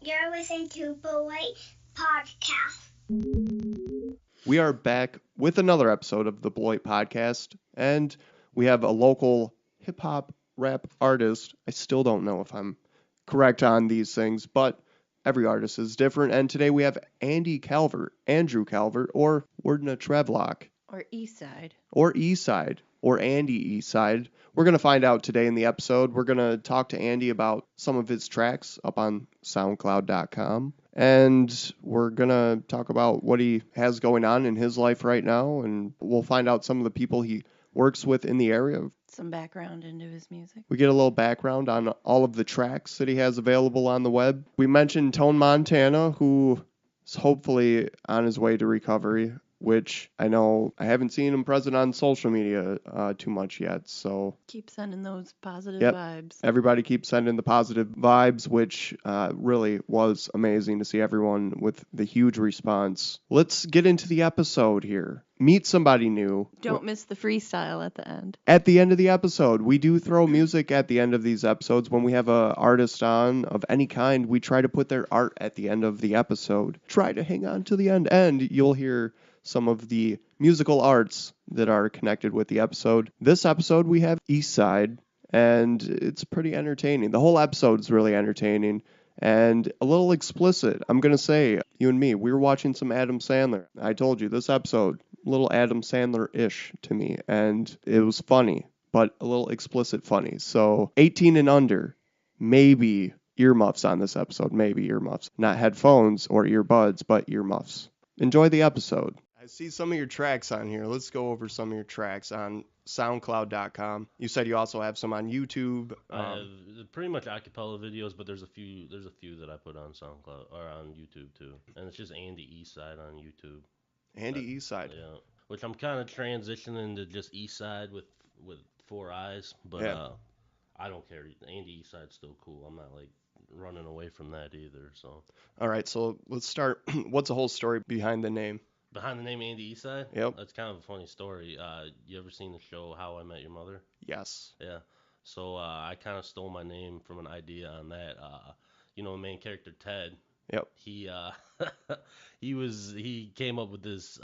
You're listening to Beloit Podcast. We are back with another episode of the Beloit Podcast, and we have a local hip-hop rap artist. I still don't know if I'm correct on these things, but every artist is different, and today we have Andrew Calvert, or Wordna Trevlock. Or Eastsiiide. Or Eastsiiide, or Andy Eastsiiide. We're going to find out today in the episode. We're going to talk to Andy about some of his tracks up on SoundCloud.com. And we're going to talk about what he has going on in his life right now. And we'll find out some of the people he works with in the area. Some background into his music. We get a little background on all of the tracks that he has available on the web. We mentioned Tone Montana, who is hopefully on his way to recovery, which I know I haven't seen him present on social media too much yet. So keep sending those positive Yep. vibes. Everybody keeps sending the positive vibes, which really was amazing to see everyone with the huge response. Let's get into the episode here. Meet somebody new. Don't miss the freestyle at the end. At the end of the episode, we do throw music at the end of these episodes. When we have an artist on of any kind, we try to put their art at the end of the episode. Try to hang on to the end, and you'll hear some of the musical arts that are connected with the episode. This episode, we have Eastsiiide, and it's pretty entertaining. The whole episode is really entertaining and a little explicit. I'm going to say, you and me, we were watching some Adam Sandler. I told you, this episode, a little Adam Sandler-ish to me, and it was funny, but a little explicit funny. So 18 and under, maybe earmuffs on this episode, maybe earmuffs. Not headphones or earbuds, but earmuffs. Enjoy the episode. I see some of your tracks on here. Let's go over some of your tracks on SoundCloud.com. You said you also have some on YouTube. I have pretty much acapella videos, but there's a few that I put on SoundCloud or on YouTube too, and it's just Andy Eastsiiide on YouTube. Andy Eastsiiide. Yeah, which I'm kind of transitioning to just Eastsiiide with 4 eyes, but Yeah. I don't care. Andy Eastsiide's still cool. I'm not like running away from that either. So All right, so let's start. What's the whole story behind the name? behind the name Andy Eastsiiide, Yep. that's kind of a funny story. You ever seen the show How I Met Your Mother? Yes. Yeah. So I kind of stole my name from an idea on that. The main character Ted. Yep. He he came up with this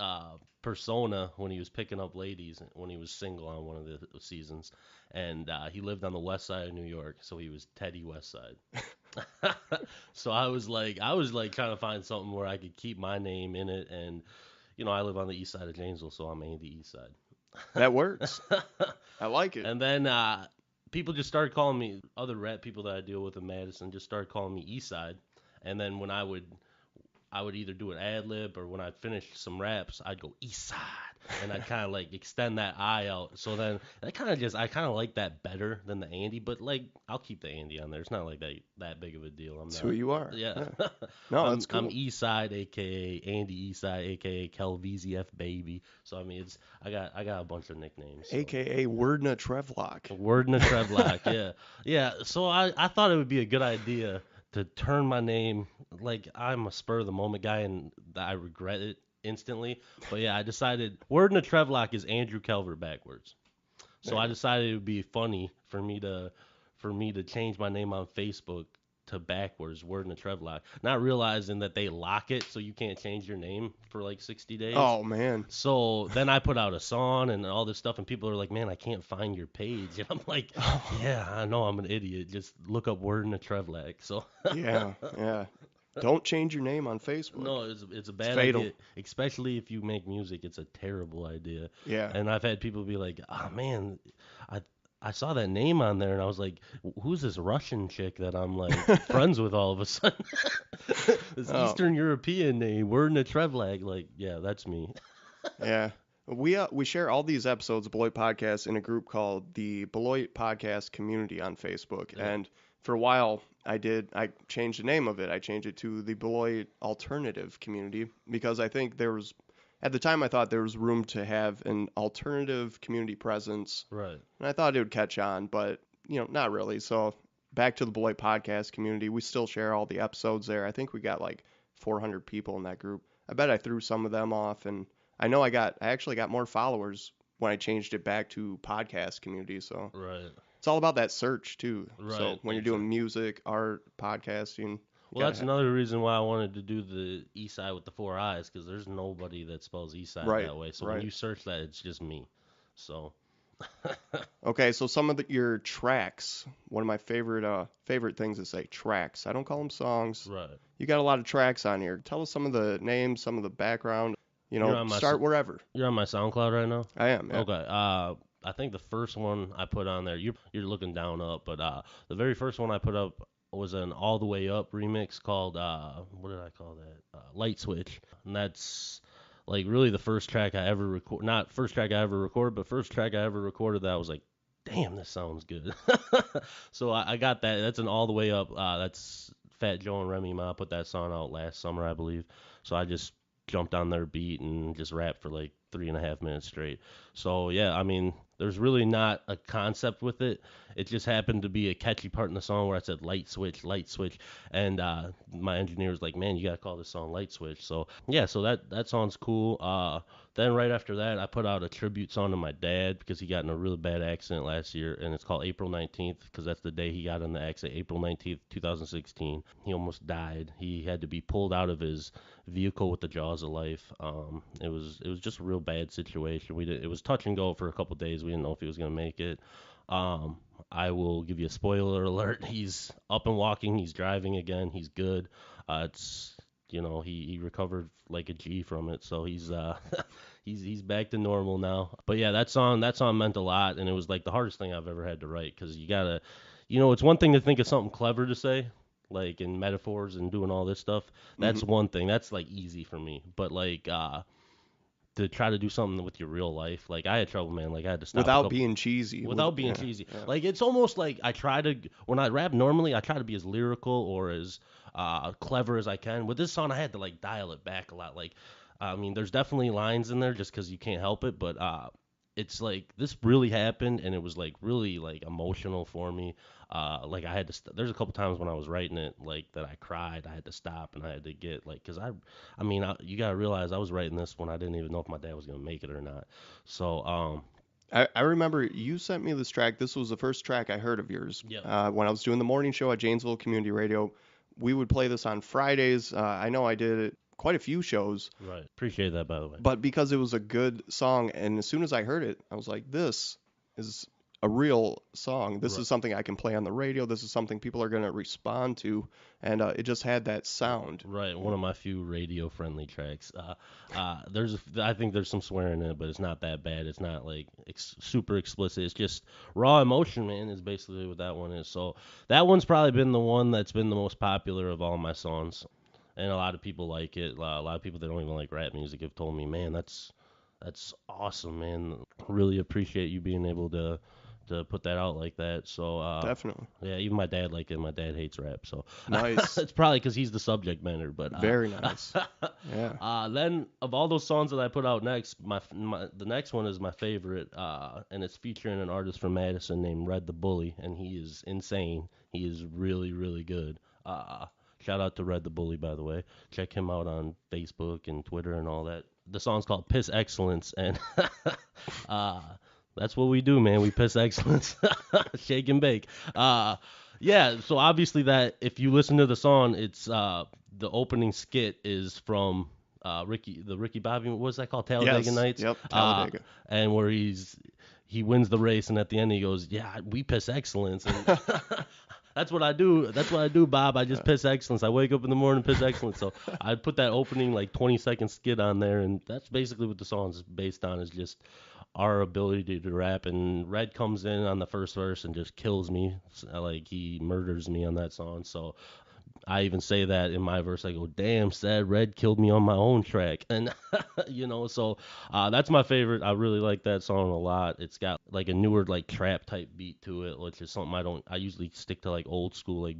persona when he was picking up ladies when he was single on one of the seasons, and he lived on the west side of New York, so he was Teddy Westside. So I was like trying to find something where I could keep my name in it, and I live on the east side of Janesville, so I'm Andy Eastsiiide. That works. I like it. And then people just started calling me, other rap people that I deal with in Madison just started calling me Eastside. And then when I would either do an ad lib or when I'd finish some raps, I'd go Eastside, and I'd kind of like extend that I out. So then I kind of like that better than the Andy, but like I'll keep the Andy on there. It's not like that big of a deal. That's who you are. Yeah. No, that's cool. I'm Eastside, aka Andy Eastside, aka Calvert baby. So I mean, I got a bunch of nicknames. So. AKA Wordna Trevlock. Wordna Trevlock, yeah. So I thought it would be a good idea to turn my name, like I'm a spur of the moment guy and I regret it instantly. But yeah, I decided Wordna Trevlock is Andrew Calvert backwards. So I decided it would be funny for me to change my name on Facebook to backwards, Wordna Trevlock, not realizing that they lock it so you can't change your name for like 60 days. Oh, man. So then I put out a song and all this stuff, and people are like, man, I can't find your page. And I'm like, yeah, I know I'm an idiot. Just look up Wordna Trevlock. So Yeah. Don't change your name on Facebook. no, it's a bad fatal. idea, especially if you make music. It's a terrible idea. Yeah. And I've had people be like, oh, man, I saw that name on there, and I was like, who's this Russian chick that I'm, like, friends with all of a sudden? This Eastern European name, Wordna Trevlock. Like, yeah, that's me. Yeah. We share all these episodes of Beloit Podcast in a group called the Beloit Podcast Community on Facebook. Yeah. And for a while, I changed the name of it. I changed it to the Beloit Alternative Community because I think at the time, I thought there was room to have an alternative community presence. Right. And I thought it would catch on, but, not really. So back to the Beloit Podcast community. We still share all the episodes there. I think we got like 400 people in that group. I bet I threw some of them off. And I know I actually got more followers when I changed it back to podcast community. So Right. it's all about that search, too. Right. So when you're doing music, art, podcasting. Well, that's another reason why I wanted to do the East Side with the 4 eyes, because there's nobody that spells East Side Right, that way. So right. when you search that, it's just me. So. Okay, so some of your tracks. One of my favorite things to say, tracks. I don't call them songs. Right. You got a lot of tracks on here. Tell us some of the names, some of the background. Start wherever. You're on my SoundCloud right now? I am. Yeah. Okay. I think the first one I put on there, you're looking down up, but the very first one I put up was an All the Way Up remix called what did I call that? Light Switch, and that's like really the first track I ever record. Not first track I ever recorded, but first track I ever recorded that I was like, damn, this sounds good. So I got that. That's an All the Way Up. That's Fat Joe and Remy Ma put that song out last summer, I believe. So I just jumped on their beat and just rapped for like 3.5 minutes straight. So yeah, I mean, there's really not a concept with it. It just happened to be a catchy part in the song where I said light switch, and my engineer was like, man, you gotta call this song Light Switch. So yeah, so that song's cool. Then right after that, I put out a tribute song to my dad because he got in a really bad accident last year, and it's called April 19th because that's the day he got in the accident, April 19th, 2016. He almost died. He had to be pulled out of his vehicle with the jaws of life. It was just a real bad situation. It was touch and go for a couple days. We didn't know if he was gonna make it. I will give you a spoiler alert. He's up and walking. He's driving again. He's good. He recovered like a G from it, so he's he's back to normal now. But yeah, that song meant a lot, and it was like the hardest thing I've ever had to write because you gotta, it's one thing to think of something clever to say, like in metaphors and doing all this stuff. That's one thing. That's like easy for me. But like to try to do something with your real life, like I had trouble, man. Like I had to stop without being cheesy. Yeah. Like it's almost like I try to, when I rap normally, I try to be as lyrical or as clever as I can. With this song, I had to like dial it back a lot. Like, I mean, there's definitely lines in there just because you can't help it, but it's like this really happened, and it was like really like emotional for me. Like I had to. There's a couple times when I was writing it, like that I cried. I had to stop and I had to get like, cause you gotta realize I was writing this when I didn't even know if my dad was gonna make it or not. So I remember you sent me this track. This was the first track I heard of yours. Yeah. When I was doing the morning show at Janesville Community Radio, we would play this on Fridays. I know I did it quite a few shows. Right. Appreciate that, by the way. But because it was a good song, and as soon as I heard it, I was like, this is a real song. This is something I can play on the radio. This is something people are going to respond to. And it just had that sound. Right. One of my few radio-friendly tracks. I think there's some swearing in it, but it's not that bad. It's not like super explicit. It's just raw emotion, man, is basically what that one is. So that one's probably been the one that's been the most popular of all my songs. And a lot of people like it. A lot of people that don't even like rap music have told me, man, that's awesome, man. Really appreciate you being able to put that out like that. So Definitely. Yeah, even my dad liked it. My dad hates rap, so nice. It's probably because he's the subject matter. But very nice. Yeah. Then of all those songs that I put out next, the next one is my favorite, and it's featuring an artist from Madison named Red the Bully, and he is insane. He is really, really good. Shout out to Red the Bully, by the way. Check him out on Facebook and Twitter and all that. The song's called Piss Excellence, and that's what we do, man. We piss excellence. Shake and bake. Yeah, so obviously that, if you listen to the song, it's the opening skit is from Ricky Bobby, what was that called? Talladega Nights? Yep, Talladega. And where he wins the race, and at the end he goes, yeah, we piss excellence. And that's what I do. That's what I do, Bob. I just piss excellence. I wake up in the morning, piss excellence. So I put that opening like 20-second skit on there, and that's basically what the song's based on, is just our ability to rap. And Red comes in on the first verse and just kills me. Like he murders me on that song. So I even say that in my verse. I go, damn, sad Red killed me on my own track. And, so that's my favorite. I really like that song a lot. It's got like a newer, like trap type beat to it, which is something I usually stick to like old school, like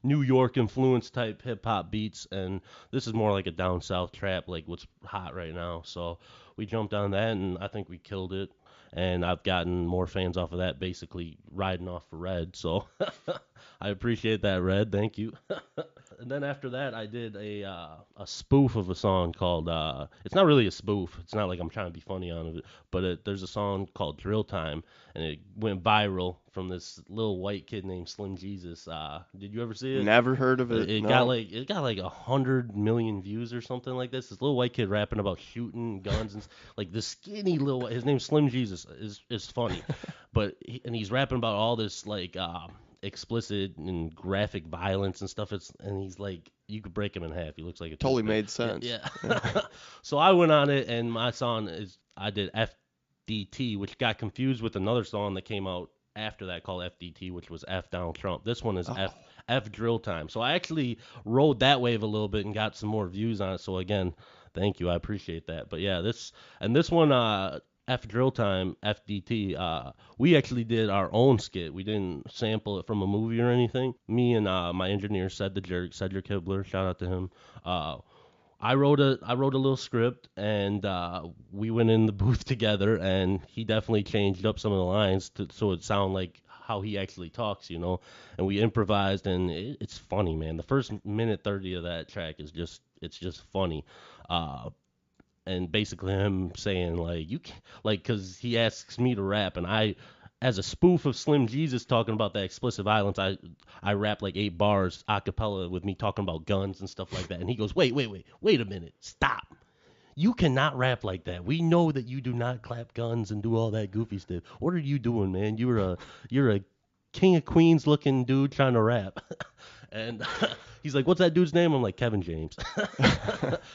New York influence type hip hop beats. And this is more like a down south trap, like what's hot right now. So we jumped on that, and I think we killed it. And I've gotten more fans off of that, basically riding off for Red. So I appreciate that, Red. Thank you. And then after that, I did a spoof of a song called. It's not really a spoof. It's not like I'm trying to be funny on it, but there's a song called Drill Time, and it went viral from this little white kid named Slim Jesus. Did you ever see it? Never heard of it. It no. got like 100 million views or something like this. This little white kid rapping about shooting guns and like this skinny little. His name's Slim Jesus is funny, but he's rapping about all this like explicit and graphic violence and stuff. And he's like, you could break him in half. He looks like a Totally toothpick. made sense. Yeah. So I went on it, and my song I did FDT, which got confused with another song that came out after that called FDT, which was F Donald Trump. This one is F Drill Time. So I actually rode that wave a little bit and got some more views on it. So again, thank you. I appreciate that. But yeah, this one, F Drill Time, FDT, we actually did our own skit. We didn't sample it from a movie or anything. Me and my engineer, Cedric Hibbler, shout out to him. I wrote a little script, and we went in the booth together, and he definitely changed up some of the lines so it sounded like how he actually talks, and we improvised, and it's funny, man. The first minute 30 of that track is just funny. And basically him saying because he asks me to rap, and I, as a spoof of Slim Jesus talking about that explicit violence, I rap like 8 bars a cappella with me talking about guns and stuff like that. And he goes, wait a minute, stop. You cannot rap like that. We know that you do not clap guns and do all that goofy stuff. What are you doing, man? You're a King of Queens looking dude trying to rap. And he's like, what's that dude's name? I'm like, Kevin James.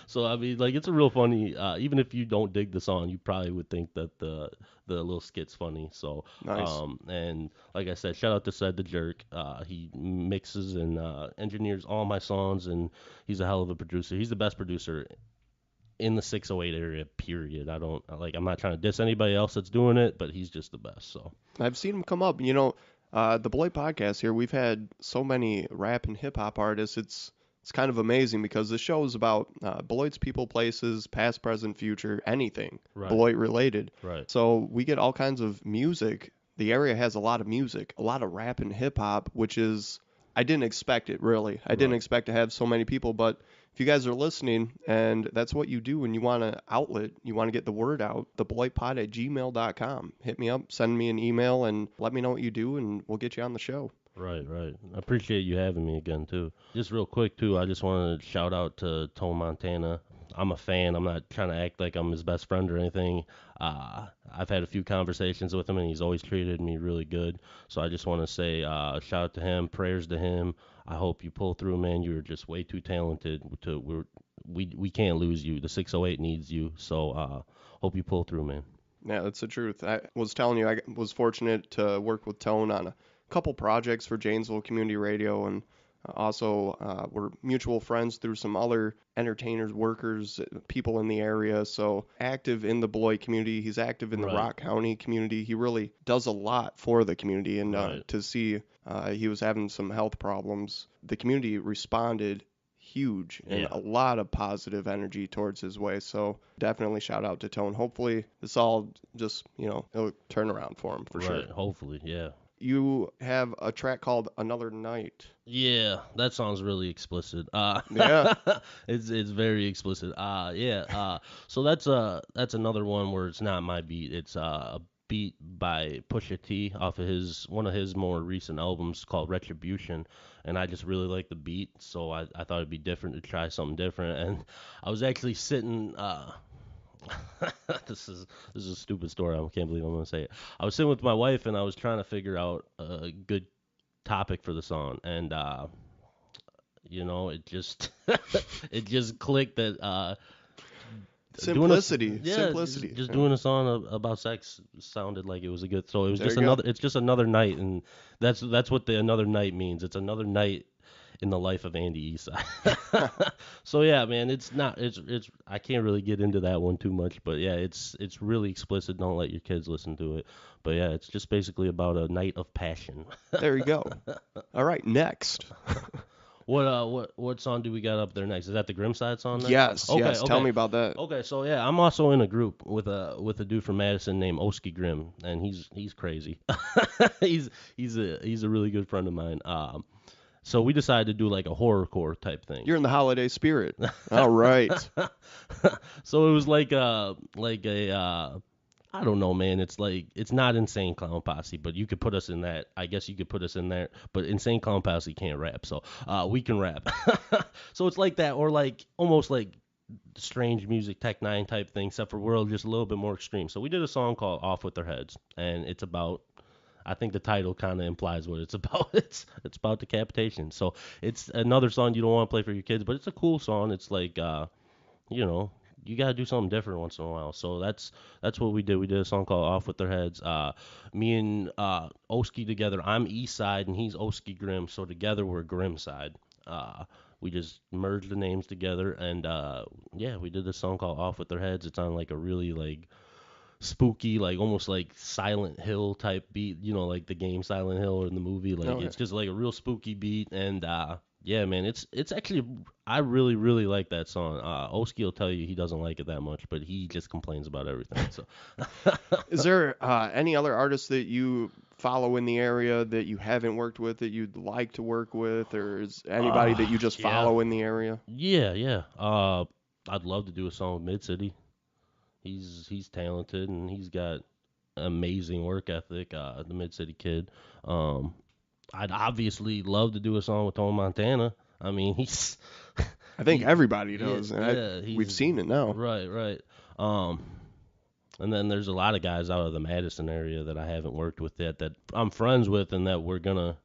So, I mean, like, it's a real funny, even if you don't dig the song, you probably would think that the little skit's funny. So, nice. And like I said, shout out to Ced the Jerk. He mixes and engineers all my songs, and he's a hell of a producer. He's the best producer in the 608 area, period. I'm not trying to diss anybody else that's doing it, but he's just the best. So I've seen him come up. The Beloit Podcast here, we've had so many rap and hip hop artists. It's kind of amazing because the show is about Beloit's people, places, past, present, future, anything Beloit related. Right. So we get all kinds of music. The area has a lot of music, a lot of rap and hip hop, which is, I didn't expect it, really. I didn't expect to have so many people, but if you guys are listening and that's what you do and you want an outlet, you want to get the word out, thebeloitpod@gmail.com. Hit me up, send me an email, and let me know what you do, and we'll get you on the show. Right. I appreciate you having me again, too. Just real quick, too, I just want to shout out to Tone Montana. I'm a fan. I'm not trying to act like I'm his best friend or anything. I've had a few conversations with him, and he's always treated me really good. So I just want to say shout out to him, prayers to him. I hope you pull through, man. You're just way too talented. We can't lose you. The 608 needs you. So hope you pull through, man. Yeah, that's the truth. I was telling you, I was fortunate to work with Tone on a couple projects for Janesville Community Radio, and also we're mutual friends through some other entertainers, workers, people in the area. So active in the Beloit community. He's active in the Rock County community. He really does a lot for the community. And to see he was having some health problems, the community responded huge and a lot of positive energy towards his way. So definitely shout out to Tone. Hopefully this all just, it'll turn around for him for sure. Hopefully, yeah. You have a track called Another Night. Yeah, that song's really explicit. Yeah. It's very explicit. So that's another one where it's not my beat. It's a beat by Pusha T off of one of his more recent albums called Retribution, and I just really like the beat, so I thought it'd be different to try something different. And I was actually sitting this is a stupid story. I can't believe I'm gonna say it. I was sitting with my wife and I was trying to figure out a good topic for the song, and it just it just clicked that simplicity. Just doing a song about sex sounded like it was a good. So it was It's just another night, and that's what the another night means. It's another night in the life of Andy Eastside. So yeah, man, it's I can't really get into that one too much, but yeah, it's really explicit. Don't let your kids listen to it. But yeah, it's just basically about a night of passion. There you go. All right, next. What song do we got up there next? Is that the Grimside song next? Yes, okay, yes. Okay. Tell me about that. Okay, so yeah, I'm also in a group with a dude from Madison named Oski Grim, and he's crazy. he's a really good friend of mine. So we decided to do like a horrorcore type thing. You're in the holiday spirit. All right. So it was like a I don't know, man. It's like, it's not Insane Clown Posse, but you could put us in that. I guess you could put us in there. But Insane Clown Posse can't rap, so we can rap. So it's like that, or like almost like Strange Music Tech 9 type thing, except for we're just a little bit more extreme. So we did a song called Off With Their Heads, and it's about, I think the title kind of implies what it's about. It's about decapitation. So it's another song you don't want to play for your kids, but it's a cool song. It's like, you got to do something different once in a while. So that's what we did. We did a song called Off With Their Heads. Me and Oski together, I'm Eastside and he's Oski Grim. So together we're Grimside. We just merged the names together, and we did this song called Off With Their Heads. It's on like a really like spooky, like almost like Silent Hill type beat, like the game Silent Hill or in the movie. Like it's just like a real spooky beat, and yeah, man, it's actually, I really, really like that song. Oski will tell you he doesn't like it that much, but he just complains about everything. So, is there any other artists that you follow in the area that you haven't worked with that you'd like to work with, or is anybody that you just follow in the area? Yeah. I'd love to do a song with Mid-City. He's talented and he's got amazing work ethic. The Mid-City kid. I'd obviously love to do a song with Tone Montana. I mean, I think everybody does. Yeah, we've seen it now. Right. And then there's a lot of guys out of the Madison area that I haven't worked with yet that I'm friends with, and that we're gonna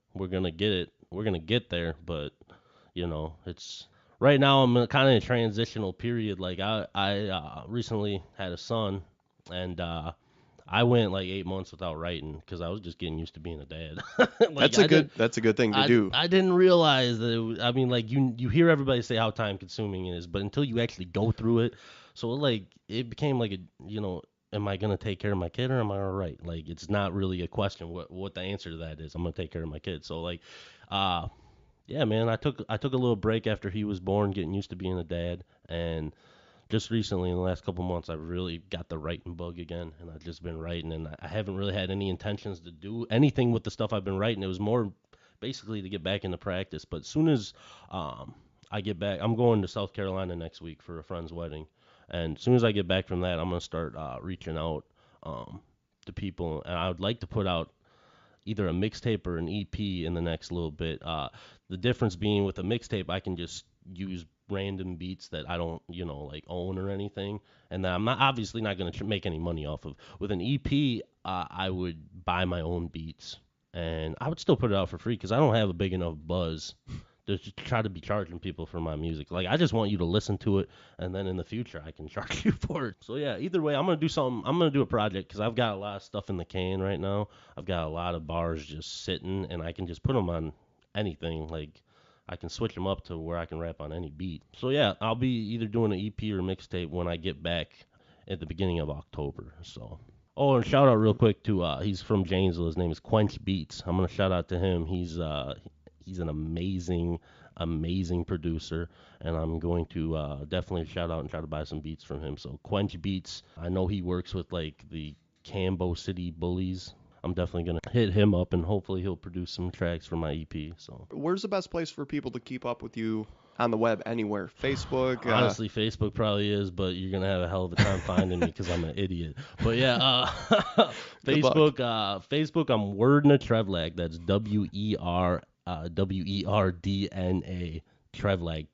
get it. We're gonna get there, but it's right now I'm kind of in a transitional period. Like I recently had a son, and I went like 8 months without writing because I was just getting used to being a dad. Like, that's a good thing to do. I didn't realize that. Like you hear everybody say how time consuming it is, but until you actually go through it, so like it became like am I gonna take care of my kid or am I all right? Like it's not really a question what the answer to that is. I'm gonna take care of my kid. So like, yeah, man, I took a little break after he was born, getting used to being a dad, and just recently, in the last couple months, I've really got the writing bug again, and I've just been writing, and I haven't really had any intentions to do anything with the stuff I've been writing. It was more basically to get back into practice. But as soon as I get back, I'm going to South Carolina next week for a friend's wedding, and as soon as I get back from that, I'm going to start reaching out to people, and I would like to put out either a mixtape or an EP in the next little bit. The difference being with a mixtape, I can just use random beats that I don't, like own or anything, and that I'm obviously not going to make any money off of. With an EP, I would buy my own beats, and I would still put it out for free because I don't have a big enough buzz to try to be charging people for my music. Like, I just want you to listen to it, and then in the future, I can charge you for it. So yeah, either way, I'm going to do something. I'm going to do a project because I've got a lot of stuff in the can right now. I've got a lot of bars just sitting, and I can just put them on anything. Like, I can switch them up to where I can rap on any beat. So yeah, I'll be either doing an EP or mixtape when I get back at the beginning of October. So, and shout out real quick to he's from Janesville. His name is Quench Beats. I'm gonna shout out to him. He's an amazing producer, and I'm going to definitely shout out and try to buy some beats from him. So Quench Beats. I know he works with like the Cambo City Bullies. I'm definitely going to hit him up, and hopefully he'll produce some tracks for my EP. So, where's the best place for people to keep up with you on the web? Anywhere? Facebook? Honestly, Facebook probably is, but you're going to have a hell of a time finding me because I'm an idiot. But yeah, Facebook, I'm Werdna Trevlag. That's WERDNA Trevlag. TREVLAC.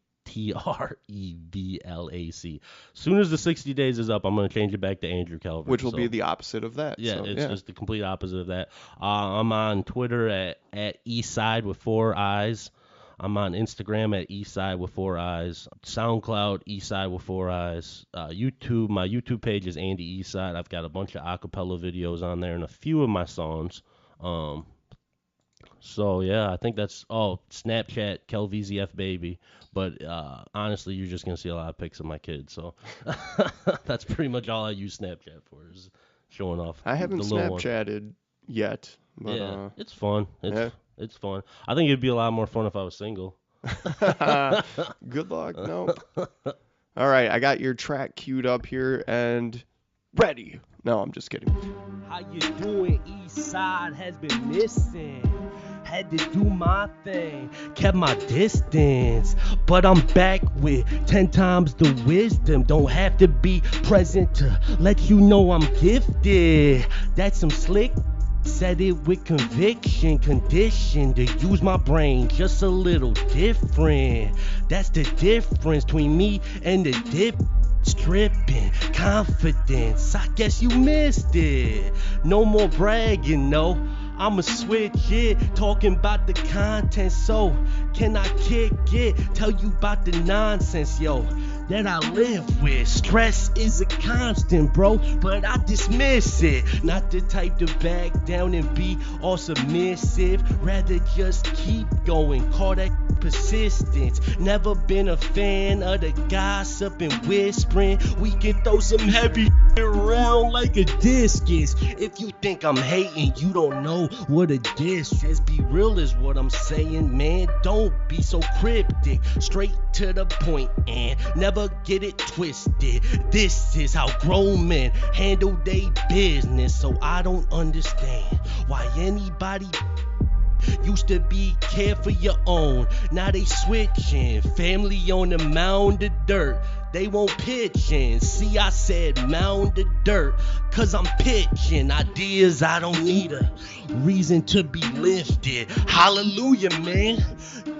Soon as the 60 days is up, I'm going to change it back to Andrew Calvert. Which will be the opposite of that. Yeah, just the complete opposite of that. I'm on Twitter at Eastside with 4 eyes. I'm on Instagram at Eastside with 4 eyes. SoundCloud, Eastside with 4 eyes. YouTube, my YouTube page is Andy Eastside. I've got a bunch of acapella videos on there and a few of my songs. So yeah, I think that's Snapchat, KelVZF baby. But honestly, you're just gonna see a lot of pics of my kids. So that's pretty much all I use Snapchat for, is showing off. I haven't Snapchatted yet. But, yeah, it's fun. It's fun. I think it'd be a lot more fun if I was single. Good luck. Nope. All right, I got your track queued up here and ready. No, I'm just kidding. How you doing? East Side has been missing. Had to do my thing, kept my distance. But I'm back with 10 times the wisdom. Don't have to be present to let you know I'm gifted. That's some slick. Said it with conviction, conditioned to use my brain just a little different. That's the difference between me and the dip. Stripping confidence, I guess you missed it. No more bragging, no. I'ma switch it, talking about the content. So, can I kick it? Tell you about the nonsense, yo, that I live with. Stress is a constant, bro, but I dismiss it. Not the type to back down and be all submissive. Rather just keep going, call that persistence. Never been a fan of the gossip and whispering. We can throw some heavy around like a discus. If you think I'm hating, you don't know what a diss is. Be real is what I'm saying, man. Don't be so cryptic. Straight to the point and never get it twisted. This is how grown men handle their business. So I don't understand why anybody used to be care for your own. Now they switching. Family on the mound of dirt. They won't pitch in. See, I said mound of dirt, cause I'm pitching ideas. I don't need a reason to be lifted. Hallelujah, man.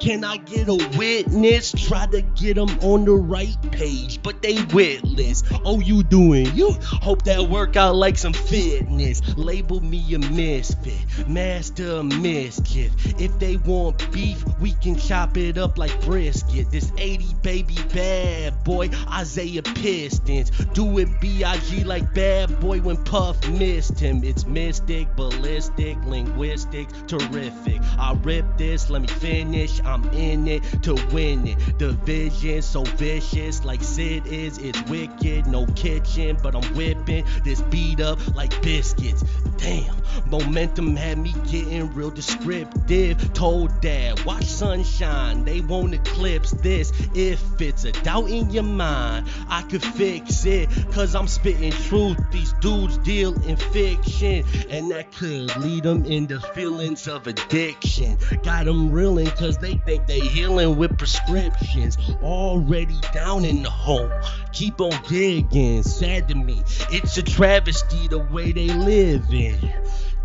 Can I get a witness? Try to get them on the right page, but they witless. Oh, you doing you? Hope that work out like some fitness. Label me a misfit, master of mischief. If they want beef, we can chop it up like brisket. This 80 baby bad boy, Isaiah Pistons. Do it B.I.G. like bad boy when Puff missed him. It's mystic, ballistic, linguistic, terrific. I rip this, let me finish. I'm in it to win it. Division so vicious like Sid is. It's wicked, no kitchen, but I'm whipping this beat up like biscuits. Damn, momentum had me getting real descriptive. Told dad, watch sunshine, they won't eclipse this. If it's a doubt in your mind, I could fix it, cause I'm spitting truth. These dudes deal in fiction, and that could lead them into feelings of addiction. Got them reeling cause they think they healing with prescriptions. Already down in the hole, keep on digging. Sad to me, it's a travesty the way they live in.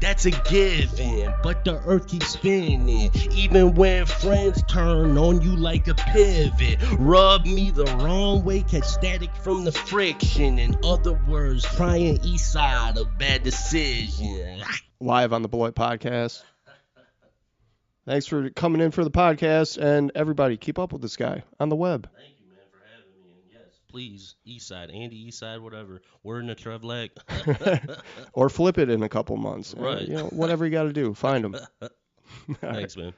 That's a given, but the earth keeps spinning. Even when friends turn on you like a pivot. Rub me the wrong way, catch static from the friction. In other words, trying Eastsiiide, a bad decision. Live on the Beloit Podcast. Thanks for coming in for the podcast, and everybody, keep up with this guy on the web. Thank you, man, for having me. And yes, please, Eastsiiide, Andy Eastsiiide, whatever. We're in the Trevlek. Or flip it in a couple months. Right. Whatever you got to do, find them. Thanks, man.